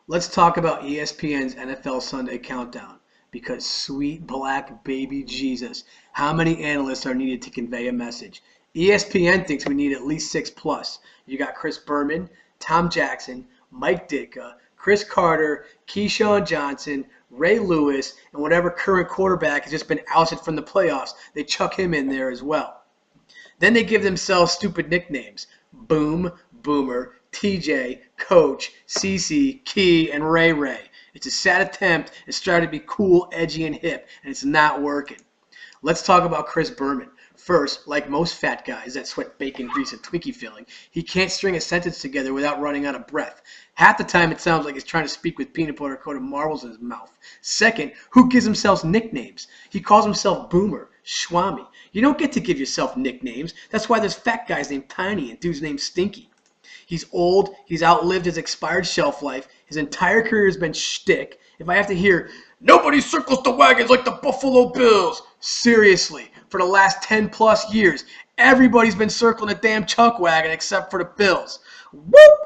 Let's talk about ESPN's NFL Sunday Countdown because sweet black baby Jesus, how many analysts are needed to convey a message? ESPN thinks we need at least 6 plus. You got Chris Berman, Tom Jackson, Mike Ditka, Chris Carter, Keyshawn Johnson, Ray Lewis, and whatever current quarterback has just been ousted from the playoffs, they chuck him in there as well. Then they give themselves stupid nicknames. Boom, Boomer, TJ, Coach, CC, Key, and Ray Ray. It's a sad attempt at trying to be cool, edgy, and hip, and it's not working. Let's talk about Chris Berman. First, like most fat guys that sweat bacon grease and Twinkie filling, he can't string a sentence together without running out of breath. Half the time it sounds like he's trying to speak with peanut butter coated marbles in his mouth. Second, who gives himself nicknames? He calls himself Boomer, Schwami. You don't get to give yourself nicknames. That's why there's fat guys named Tiny and dudes named Stinky. He's old. He's outlived his expired shelf life. His entire career has been shtick. If I have to hear, nobody circles the wagons like the Buffalo Bills. Seriously, for the last 10 plus years, everybody's been circling the damn chuck wagon except for the Bills. Whoop!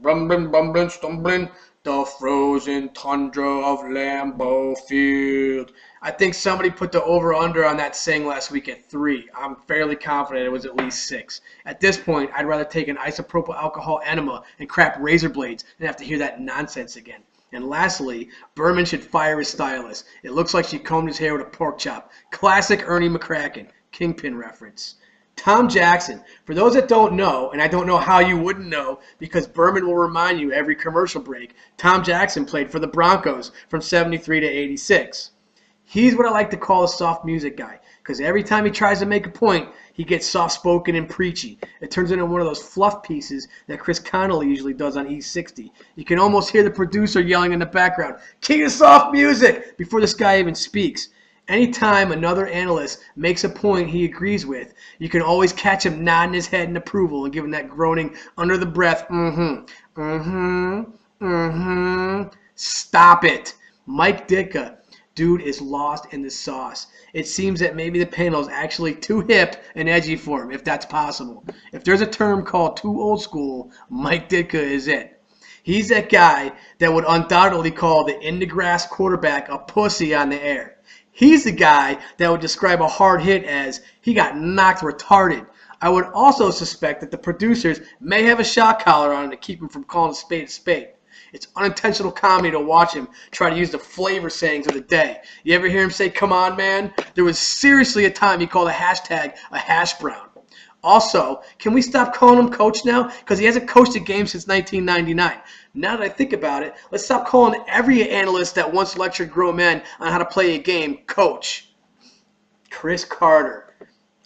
Rumbling, bumbling, stumbling, the frozen tundra of Lambeau Field. I think somebody put the over-under on that saying last week at 3. I'm fairly confident it was at least 6. At this point, I'd rather take an isopropyl alcohol enema and crap razor blades than have to hear that nonsense again. And lastly, Berman should fire his stylist. It looks like she combed his hair with a pork chop. Classic Ernie McCracken. Kingpin reference. Tom Jackson. For those that don't know, and I don't know how you wouldn't know, because Berman will remind you every commercial break, Tom Jackson played for the Broncos from 73 to 86. He's what I like to call a soft music guy, because every time he tries to make a point, he gets soft-spoken and preachy. It turns into one of those fluff pieces that Chris Connolly usually does on E60. You can almost hear the producer yelling in the background, "King of soft music!" before this guy even speaks. Anytime another analyst makes a point he agrees with, you can always catch him nodding his head in approval and giving that groaning under the breath, Stop it. Mike Ditka. Dude is lost in the sauce. It seems that maybe the panel is actually too hip and edgy for him, if that's possible. If there's a term called too old school, Mike Ditka is it. He's that guy that would undoubtedly call the in-the-grass quarterback a pussy on the air. He's the guy that would describe a hard hit as, he got knocked retarded. I would also suspect that the producers may have a shock collar on him to keep him from calling a spade a spade. It's unintentional comedy to watch him try to use the flavor sayings of the day. You ever hear him say, "Come on, man"? There was seriously a time he called a hashtag a hash brown. Also, can we stop calling him coach now? Because he hasn't coached a game since 1999. Now that I think about it, let's stop calling every analyst that once lectured grown men on how to play a game coach. Chris Carter.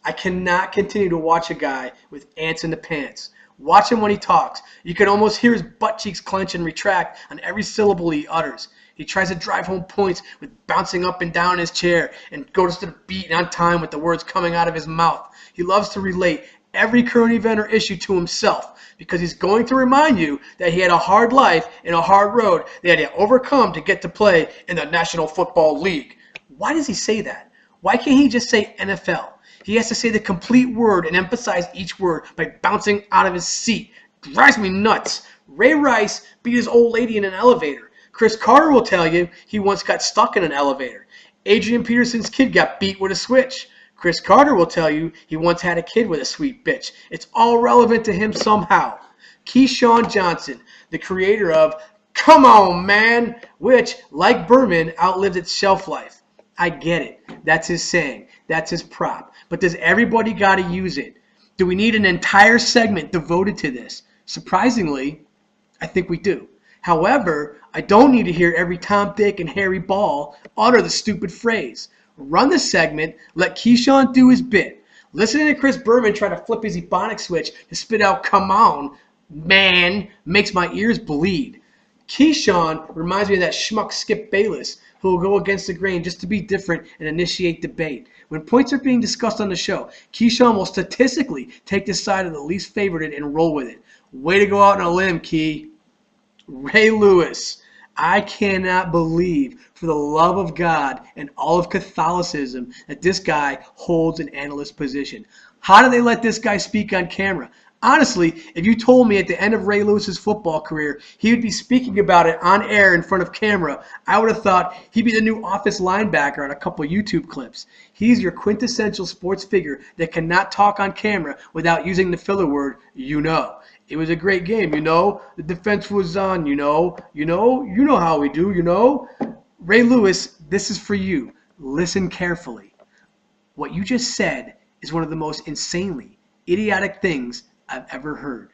I cannot continue to watch a guy with ants in the pants. Watch him when he talks. You can almost hear his butt cheeks clench and retract on every syllable he utters. He tries to drive home points with bouncing up and down in his chair and goes to the beat on time with the words coming out of his mouth. He loves to relate every current event or issue to himself because he's going to remind you that he had a hard life and a hard road that he had to overcome to get to play in the National Football League. Why does he say that? Why can't he just say NFL? He has to say the complete word and emphasize each word by bouncing out of his seat. Drives me nuts. Ray Rice beat his old lady in an elevator. Chris Carter will tell you he once got stuck in an elevator. Adrian Peterson's kid got beat with a switch. Chris Carter will tell you he once had a kid with a sweet bitch. It's all relevant to him somehow. Keyshawn Johnson, the creator of Come On Man, which, like Berman, outlived its shelf life. I get it. That's his saying. That's his prop. But does everybody got to use it? Do we need an entire segment devoted to this? Surprisingly, I think we do. However, I don't need to hear every Tom, Dick, and Harry Ball utter the stupid phrase. Run the segment, let Keyshawn do his bit. Listening to Chris Berman try to flip his ebonic switch to spit out "come on, man" makes my ears bleed. Keyshawn reminds me of that schmuck Skip Bayless who will go against the grain just to be different and initiate debate. When points are being discussed on the show, Keyshawn will statistically take the side of the least favorited and roll with it. Way to go out on a limb, Key. Ray Lewis. I cannot believe, for the love of God and all of Catholicism, that this guy holds an analyst position. How do they let this guy speak on camera? Honestly, if you told me at the end of Ray Lewis's football career he would be speaking about it on air in front of camera, I would have thought he'd be the new office linebacker on a couple YouTube clips. He's your quintessential sports figure that cannot talk on camera without using the filler word, you know. It was a great game, you know. The defense was on, you know. You know how we do, you know. Ray Lewis, this is for you. Listen carefully. What you just said is one of the most insanely idiotic things I've ever heard.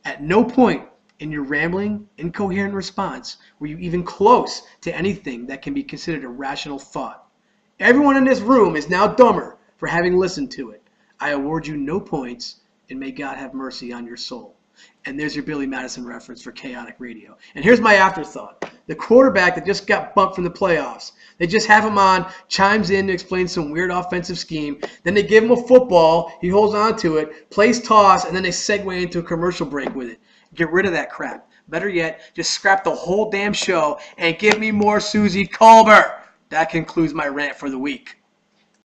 At no point in your rambling, incoherent response were you even close to anything that can be considered a rational thought. Everyone in this room is now dumber for having listened to it. I award you no points, and may God have mercy on your soul. And there's your Billy Madison reference for Chaotic Radio. And here's my afterthought. The quarterback that just got bumped from the playoffs. They just have him on, chimes in to explain some weird offensive scheme. Then they give him a football. He holds on to it, plays toss, and then they segue into a commercial break with it. Get rid of that crap. Better yet, just scrap the whole damn show and give me more Susie Colbert. That concludes my rant for the week.